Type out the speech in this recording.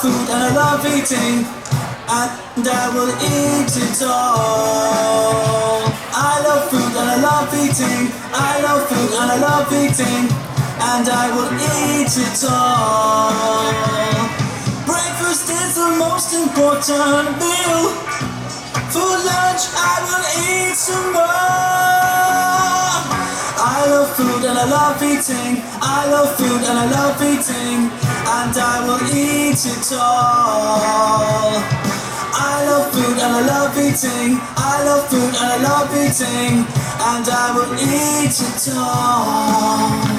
food and I love eating, and I will eat it all. I love food and I love eating, I love food and I love eating, and I will eat it all. Breakfast is the most important meal. For lunch I will eat some more. I love food and I love eating, I love food and I love eating, and I will eat it all. I love food and I love eating, I love food and I love eating, and I will eat it all.